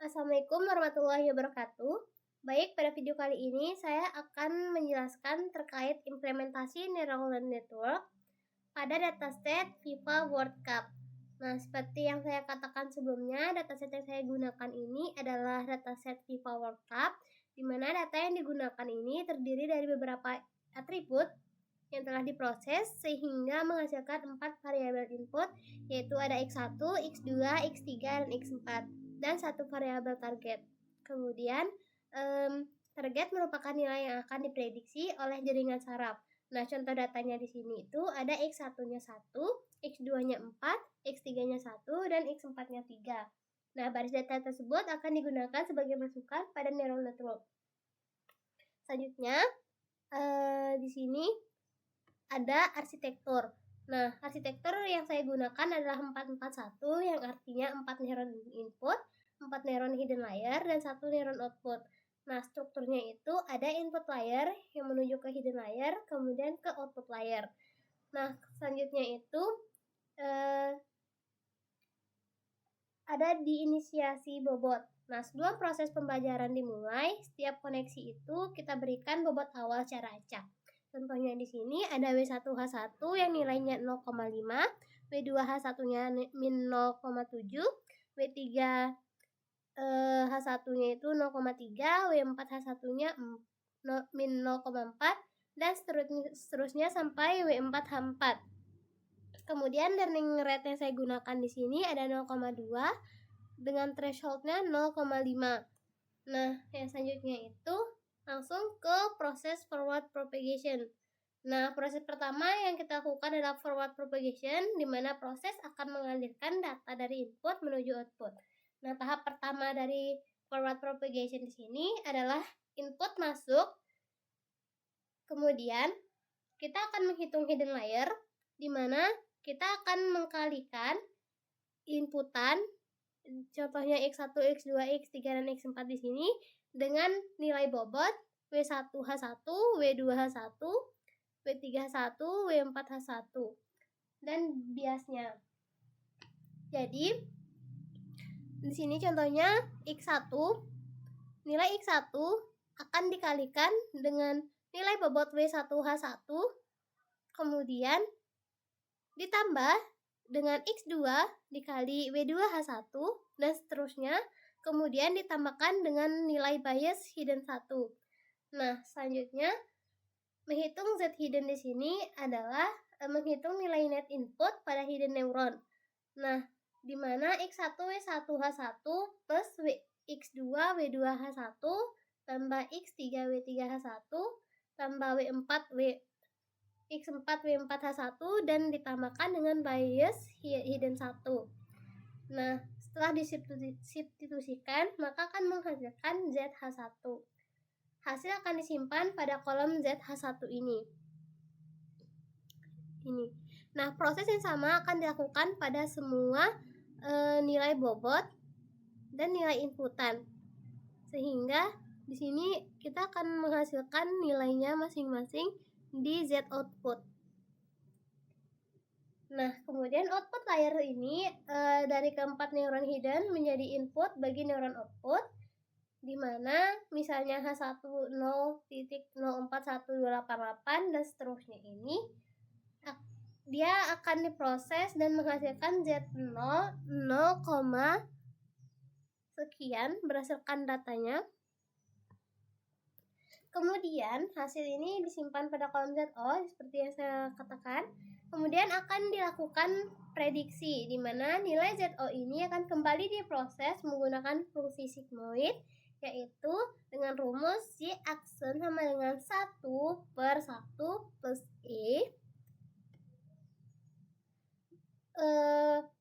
Assalamualaikum warahmatullahi wabarakatuh. Baik, pada video kali ini saya akan menjelaskan terkait implementasi Neural Network pada dataset FIFA World Cup. Nah, seperti yang saya katakan sebelumnya, dataset yang saya gunakan ini adalah dataset FIFA World Cup, di mana data yang digunakan ini terdiri dari beberapa atribut yang telah diproses sehingga menghasilkan 4 variabel input, yaitu ada X1, X2, X3, dan X4, dan satu variabel target. Kemudian, target merupakan nilai yang akan diprediksi oleh jaringan saraf. Nah, contoh datanya di sini itu ada X1-nya 1, X2-nya 4, X3-nya 1, dan X4-nya 3. Nah, baris data tersebut akan digunakan sebagai masukan pada neural network. Selanjutnya, di sini ada arsitektur. Nah, arsitektur yang saya gunakan adalah 441, yang artinya 4 neuron input, 4 neuron hidden layer, dan 1 neuron output. Nah, strukturnya itu ada input layer yang menuju ke hidden layer, kemudian ke output layer. Nah, selanjutnya itu ada diinisiasi bobot. Nah, sebelum proses pembelajaran dimulai, setiap koneksi itu kita berikan bobot awal secara acak. Contohnya di sini ada W1H1 yang nilainya 0,5, W2H1-nya min 0,7, W3 H1-nya itu 0,3, W4H1-nya min 0,4, dan seterusnya sampai W4H4. Kemudian learning rate yang saya gunakan di sini ada 0,2 dengan thresholdnya 0,5. Nah, yang selanjutnya itu langsung ke proses forward propagation. Nah, proses pertama yang kita lakukan adalah forward propagation, di mana proses akan mengalirkan data dari input menuju output. Nah, tahap pertama dari forward propagation di sini adalah input masuk, kemudian kita akan menghitung hidden layer, di mana kita akan mengkalikan inputan, contohnya X1, X2, X3, dan X4 di sini dengan nilai bobot W1H1, W2H1, W3H1, W4H1, dan biasnya. Jadi, di sini contohnya X1, nilai X1 akan dikalikan dengan nilai bobot W1H1, kemudian ditambah dengan X2 dikali W2H1, dan seterusnya, kemudian ditambahkan dengan nilai bias hidden 1. Nah, selanjutnya, menghitung Z hidden di sini adalah menghitung nilai net input pada hidden neuron. Nah, di mana X1 W1H1 plus X2 W2H1 tambah X3 W3H1 tambah X4 W4H1 dan ditambahkan dengan bias hidden 1. Nah, setelah disubstitusikan, maka akan menghasilkan ZH1. Hasil akan disimpan pada kolom ZH1 ini. Nah, proses yang sama akan dilakukan pada semua nilai bobot dan nilai inputan. Sehingga di sini kita akan menghasilkan nilainya masing-masing di Z output. Nah, kemudian output layer ini dari keempat neuron hidden menjadi input bagi neuron output, di mana misalnya H1 0.041288 dan seterusnya ini dia akan diproses dan menghasilkan Z0 0, sekian berdasarkan datanya. Kemudian hasil ini disimpan pada kolom ZO seperti yang saya katakan. Kemudian akan dilakukan prediksi, di mana nilai ZO ini akan kembali diproses menggunakan fungsi sigmoid, yaitu dengan rumus Y aksen sama dengan 1/1 plus E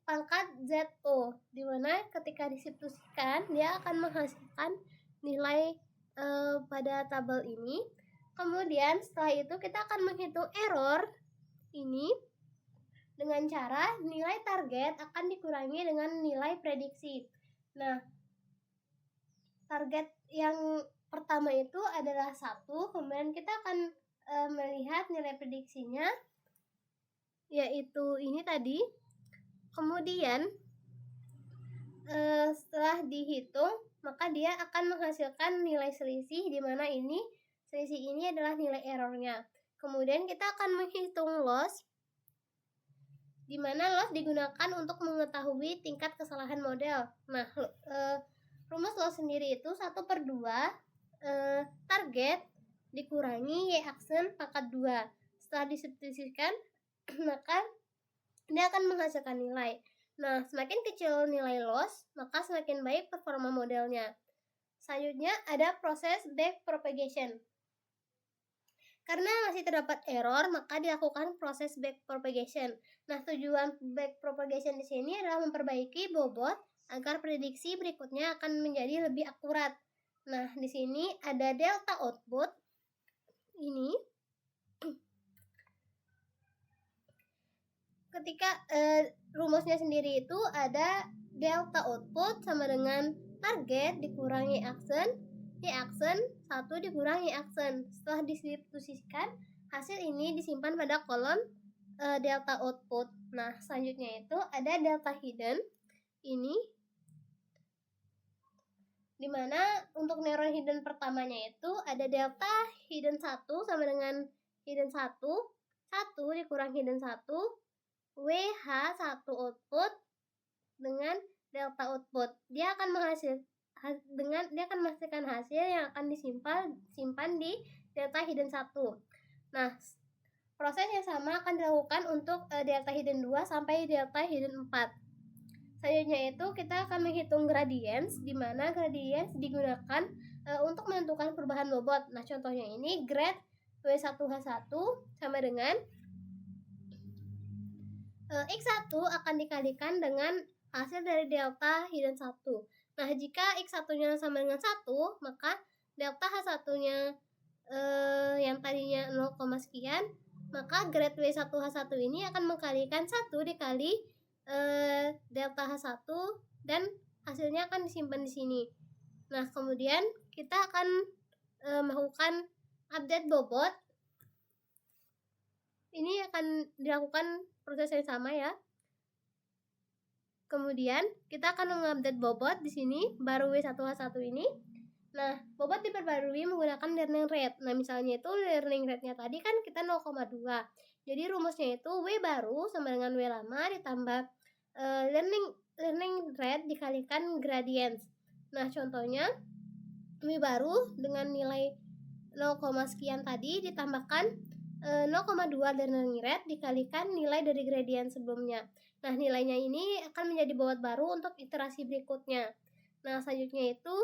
pangkat ZO, di mana ketika disubstitusikan dia akan menghasilkan nilai pada tabel ini. Kemudian setelah itu kita akan menghitung error ini dengan cara nilai target akan dikurangi dengan nilai prediksi. Nah, target yang pertama itu adalah 1, kemudian kita akan melihat nilai prediksinya, yaitu ini tadi. Kemudian setelah dihitung, maka dia akan menghasilkan nilai selisih, di mana selisih ini adalah nilai errornya. Kemudian kita akan menghitung loss, di mana loss digunakan untuk mengetahui tingkat kesalahan model. Nah, rumus loss sendiri itu 1/2 target dikurangi Y aksen pangkat 2. Setelah disubstitusikan, maka dia akan menghasilkan nilai. Nah, semakin kecil nilai loss, maka semakin baik performa modelnya. Selanjutnya ada proses backpropagation. Karena masih terdapat error, maka dilakukan proses backpropagation. Nah, tujuan backpropagation di sini adalah memperbaiki bobot agar prediksi berikutnya akan menjadi lebih akurat. Nah, di sini ada delta output. Ini ketika rumusnya sendiri itu ada delta output sama dengan target dikurangi Y aksen 1 dikurangi Y aksen. Setelah disubstitusikan, hasil ini disimpan pada kolom delta output. Nah, selanjutnya itu ada delta hidden. Ini dimana untuk neuron hidden pertamanya itu ada delta hidden 1 sama dengan hidden 1 dikurangi hidden 1 WH1 output dengan delta output. Dia akan menghasilkan hasil yang akan disimpan di delta hidden 1. Nah, proses yang sama akan dilakukan untuk delta hidden 2 sampai delta hidden 4. Selanjutnya itu kita akan menghitung gradients, di mana gradients digunakan untuk menentukan perubahan bobot. Nah, contohnya ini grad W1H1 sama dengan X1 akan dikalikan dengan hasil dari delta hidden 1. Nah, jika X1-nya sama dengan 1, maka delta H1-nya yang tadinya 0, sekian, maka grad W1H1 ini akan mengkalikan 1 dikali delta H1 dan hasilnya akan disimpan di sini. Nah, kemudian kita akan melakukan update bobot. Ini akan dilakukan proses yang sama ya. Kemudian kita akan mengupdate bobot di sini baru W1H1 ini. Nah, bobot diperbarui menggunakan learning rate. Nah, misalnya itu learning rate-nya tadi kan kita 0,2. Jadi rumusnya itu W baru sama dengan W lama ditambah learning rate dikalikan gradients. Nah, contohnya W baru dengan nilai 0, sekian tadi ditambahkan 0,2 learning rate dikalikan nilai dari gradient sebelumnya. Nah, nilainya ini akan menjadi bobot baru untuk iterasi berikutnya. Nah, selanjutnya itu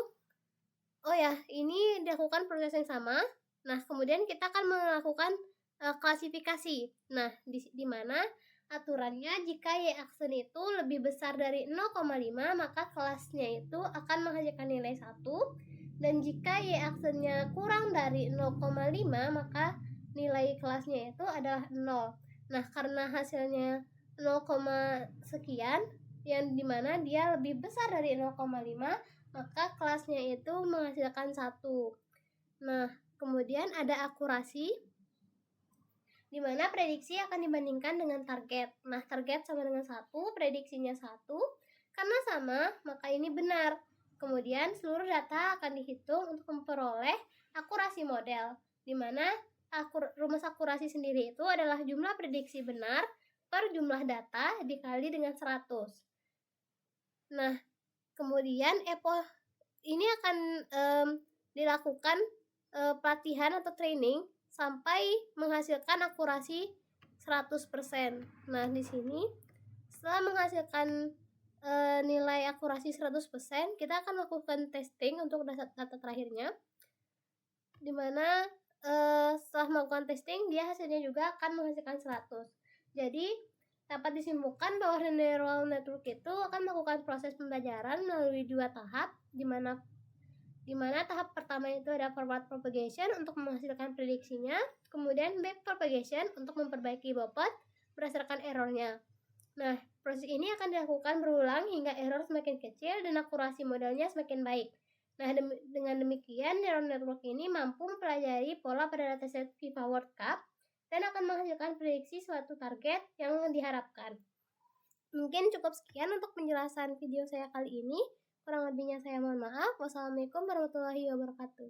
ini dilakukan proses yang sama. Nah, kemudian kita akan melakukan klasifikasi. Nah, di mana aturannya jika Y aksen itu lebih besar dari 0,5, maka kelasnya itu akan menghasilkan nilai 1. Dan jika Y aksennya kurang dari 0,5, maka nilai kelasnya itu adalah 0. Nah, karena hasilnya 0, sekian, yang dimana dia lebih besar dari 0,5, maka kelasnya itu menghasilkan 1. Nah, kemudian ada akurasi, di mana prediksi akan dibandingkan dengan target. Nah, target sama dengan 1, prediksinya 1. Karena sama, maka ini benar. Kemudian seluruh data akan dihitung untuk memperoleh akurasi model, di mana rumus akurasi sendiri itu adalah jumlah prediksi benar per jumlah data dikali dengan 100. Nah, kemudian ini akan dilakukan pelatihan atau training sampai menghasilkan akurasi 100%. Nah, di sini setelah menghasilkan nilai akurasi 100%, kita akan melakukan testing untuk data terakhirnya, di mana setelah melakukan testing, dia hasilnya juga akan menghasilkan 100. Jadi, dapat disimpulkan bahwa neural network itu akan melakukan proses pembelajaran melalui 2 tahap, di mana tahap pertama itu ada forward propagation untuk menghasilkan prediksinya, kemudian back propagation untuk memperbaiki bobot berdasarkan errornya. Nah, proses ini akan dilakukan berulang hingga error semakin kecil dan akurasi modelnya semakin baik. Nah, dengan demikian, neural network ini mampu mempelajari pola pada dataset FIFA World Cup dan akan menghasilkan prediksi suatu target yang diharapkan. Mungkin cukup sekian untuk penjelasan video saya kali ini. Kurang lebihnya saya mohon maaf. Wassalamualaikum warahmatullahi wabarakatuh.